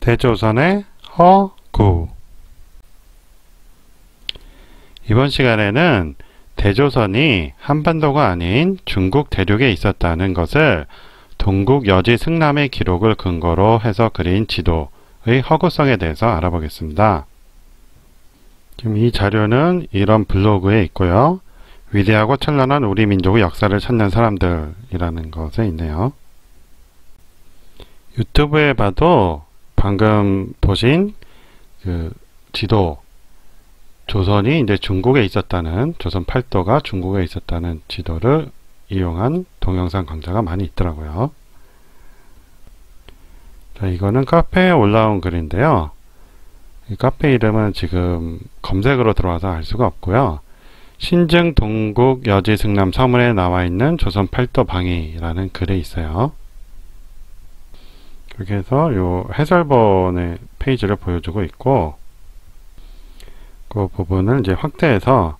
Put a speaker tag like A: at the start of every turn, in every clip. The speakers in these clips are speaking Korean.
A: 대조선의 허구. 이번 시간에는 대조선이 한반도가 아닌 중국 대륙에 있었다는 것을 동국 여지 승남의 기록을 근거로 해서 그린 지도의 허구성에 대해서 알아보겠습니다. 지금 이 자료는 이런 블로그에 있고요. 위대하고 찬란한 우리 민족의 역사를 찾는 사람들이라는 것에 있네요. 유튜브에 봐도 방금 보신 그 지도, 조선이 이제 중국에 있었다는, 조선 팔도가 중국에 있었다는 지도를 이용한 동영상 강좌가 많이 있더라고요. 자, 이거는 카페에 올라온 글인데요. 이 카페 이름은 지금 검색으로 들어와서 알 수가 없고요. 신증 동국 여지 승남 서문에 나와 있는 조선 팔도 방위라는 글에 있어요. 그렇게 해서 요 해설본의 페이지를 보여주고 있고, 그 부분을 이제 확대해서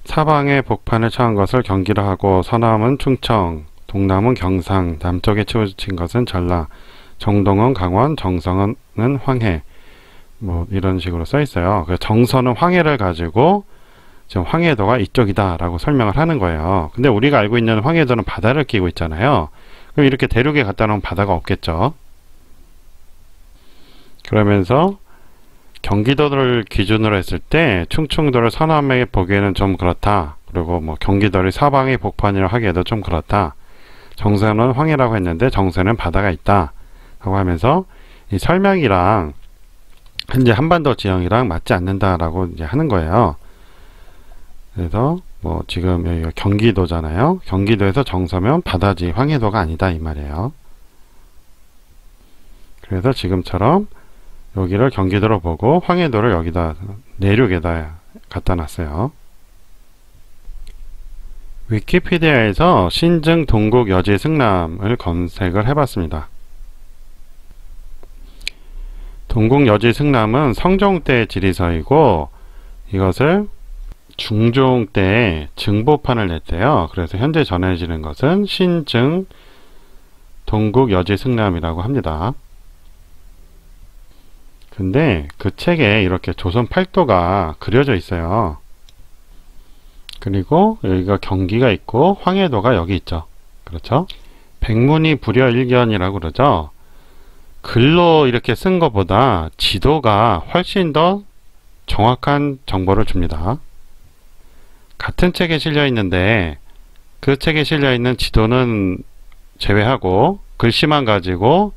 A: 사방에 복판을 처한 것을 경기로 하고 서남은 충청, 동남은 경상, 남쪽에 치우친 것은 전라, 정동은 강원, 정성은 황해, 뭐 이런 식으로 써 있어요. 정서는 황해를 가지고 지금 황해도가 이쪽이다 라고 설명을 하는 거예요. 근데 우리가 알고 있는 황해도는 바다를 끼고 있잖아요. 그럼 이렇게 대륙에 갖다 놓으면 바다가 없겠죠. 그러면서 경기도를 기준으로 했을 때 충청도를 서남에 보기에는 좀 그렇다. 그리고 뭐 경기도를 사방의 복판이라 하기에도 좀 그렇다. 정서는 황해라고 했는데 정서는 바다가 있다 라고 하면서 이 설명이랑 현재 한반도 지형이랑 맞지 않는다라고 이제 하는 거예요. 그래서 뭐 지금 여기가 경기도잖아요. 경기도에서 정서면 바다지 황해도가 아니다 이 말이에요. 그래서 지금처럼 여기를 경기도로 보고 황해도를 여기다 내륙에다 갖다 놨어요. 위키피디아에서 신증 동국 여지 승남을 검색을 해봤습니다. 동국 여지 승남은 성종 때 지리서이고 이것을 중종 때에 증보판을 냈대요. 그래서 현재 전해지는 것은 신증 동국 여지 승남이라고 합니다. 근데 그 책에 이렇게 조선 팔도가 그려져 있어요. 그리고 여기가 경기가 있고 황해도가 여기 있죠. 그렇죠? 백문이 불여일견이라고 그러죠. 글로 이렇게 쓴 것보다 지도가 훨씬 더 정확한 정보를 줍니다. 같은 책에 실려 있는데 그 책에 실려 있는 지도는 제외하고 글씨만 가지고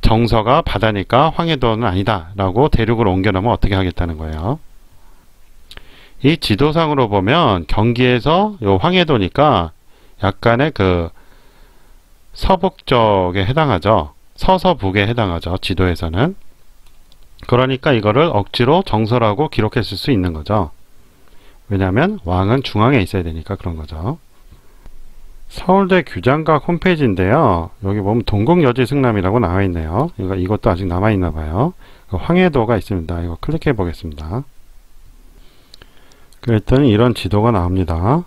A: 정서가 바다니까 황해도는 아니다 라고 대륙으로 옮겨놓으면 어떻게 하겠다는 거예요. 이 지도상으로 보면 경기에서 요 황해도니까 약간의 그 서북쪽에 해당하죠. 서서북에 해당하죠. 지도에서는. 그러니까 이거를 억지로 정서라고 기록했을 수 있는 거죠. 왜냐하면 왕은 중앙에 있어야 되니까 그런 거죠. 서울대 규장각 홈페이지인데요. 여기 보면 동국여지 승남이라고 나와 있네요. 이것도 아직 남아 있나 봐요. 황해도가 있습니다. 이거 클릭해 보겠습니다. 그랬더니 이런 지도가 나옵니다.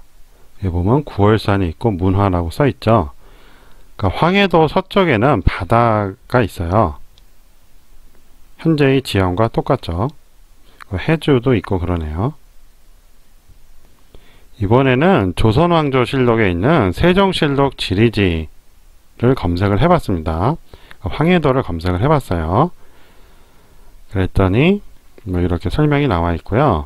A: 여기 보면 구월산이 있고 문화라고 써 있죠. 그러니까 황해도 서쪽에는 바다가 있어요. 현재의 지형과 똑같죠. 해주도 있고 그러네요. 이번에는 조선왕조실록에 있는 세종실록 지리지를 검색을 해봤습니다. 황해도를 검색을 해봤어요. 그랬더니 뭐 이렇게 설명이 나와 있고요.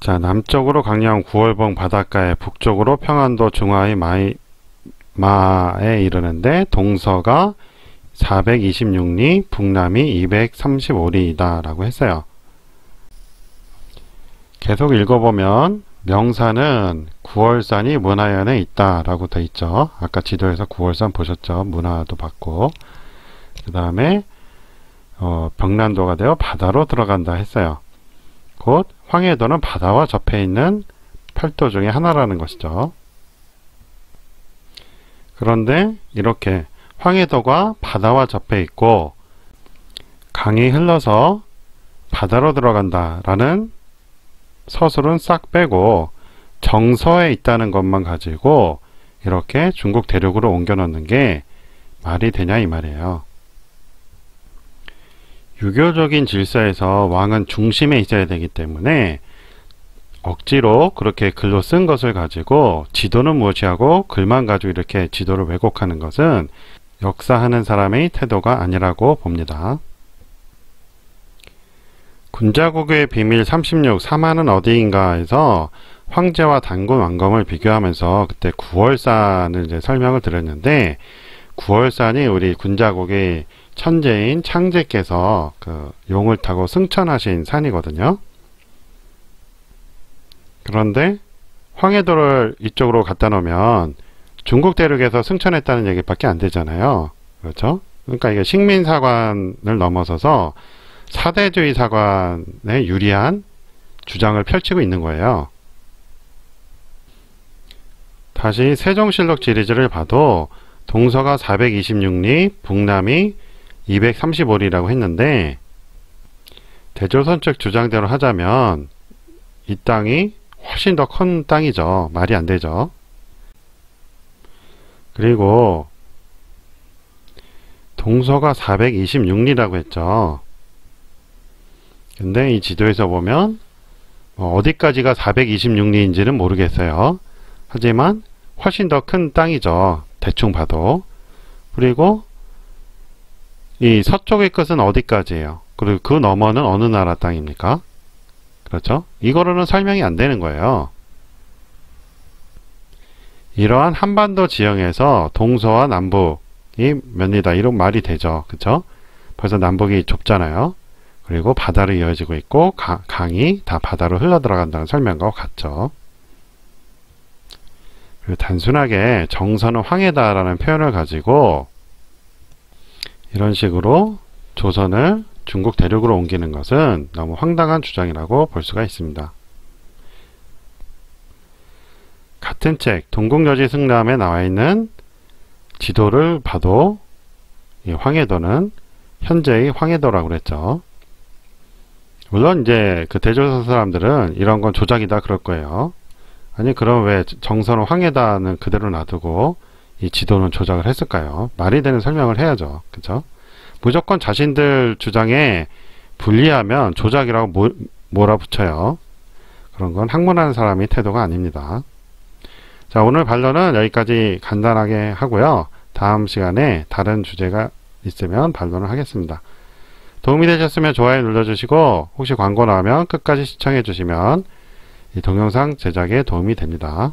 A: 자, 남쪽으로 강양 구월봉 바닷가에, 북쪽으로 평안도 중화의 마에 이르는데 동서가 426리, 북남이 235리이다 라고 했어요. 계속 읽어보면 명산은 구월산이 문화연에 있다 라고 돼 있죠. 아까 지도에서 구월산 보셨죠. 문화도 봤고 그 다음에 병난도가 되어 바다로 들어간다 했어요. 곧 황해도는 바다와 접해 있는 팔도 중에 하나라는 것이죠. 그런데 이렇게 황해도가 바다와 접해 있고 강이 흘러서 바다로 들어간다라는 서술은 싹 빼고 정서에 있다는 것만 가지고 이렇게 중국 대륙으로 옮겨 놓는 게 말이 되냐 이 말이에요. 유교적인 질서에서 왕은 중심에 있어야 되기 때문에 억지로 그렇게 글로 쓴 것을 가지고 지도는 무시하고 글만 가지고 이렇게 지도를 왜곡하는 것은 역사하는 사람의 태도가 아니라고 봅니다. 군자국의 비밀 36 사마는 어디인가에서 황제와 단군 왕검을 비교하면서 그때 구월산을 이제 설명을 드렸는데, 구월산이 우리 군자국의 천재인 창제께서 그 용을 타고 승천하신 산이거든요. 그런데 황해도를 이쪽으로 갖다 놓으면 중국 대륙에서 승천했다는 얘기밖에 안 되잖아요. 그렇죠? 그러니까 이게 식민사관을 넘어서서 사대주의 사관에 유리한 주장을 펼치고 있는 거예요. 다시 세종실록 지리지를 봐도 동서가 426리, 북남이 235리라고 했는데, 대조선 측 주장대로 하자면 이 땅이 훨씬 더 큰 땅이죠. 말이 안 되죠. 그리고 동서가 426리라고 했죠. 근데 이 지도에서 보면 어디까지가 426리인지는 모르겠어요. 하지만 훨씬 더 큰 땅이죠. 대충 봐도. 그리고 이 서쪽의 끝은 어디까지예요? 그리고 그 너머는 어느 나라 땅입니까? 그렇죠? 이거로는 설명이 안 되는 거예요. 이러한 한반도 지형에서 동서와 남북이 몇 리다 이런 말이 되죠. 그렇죠? 벌써 남북이 좁잖아요. 그리고 바다로 이어지고 있고 강이 다 바다로 흘러 들어간다는 설명과 같죠. 그리고 단순하게 정선은 황해다라는 표현을 가지고 이런 식으로 조선을 중국 대륙으로 옮기는 것은 너무 황당한 주장이라고 볼 수가 있습니다. 같은 책 동국여지 승람에 나와 있는 지도를 봐도 이 황해도는 현재의 황해도라고 그랬죠. 물론 이제 그 대조선 사람들은 이런 건 조작이다 그럴 거예요. 아니 그럼 왜 정선은 황해다는 그대로 놔두고 이 지도는 조작을 했을까요? 말이 되는 설명을 해야죠. 그죠? 무조건 자신들 주장에 불리하면 조작이라고 몰아붙여요. 그런 건 학문하는 사람의 태도가 아닙니다. 자, 오늘 반론은 여기까지 간단하게 하고요. 다음 시간에 다른 주제가 있으면 반론을 하겠습니다. 도움이 되셨으면 좋아요 눌러주시고 혹시 광고 나오면 끝까지 시청해 주시면 이 동영상 제작에 도움이 됩니다.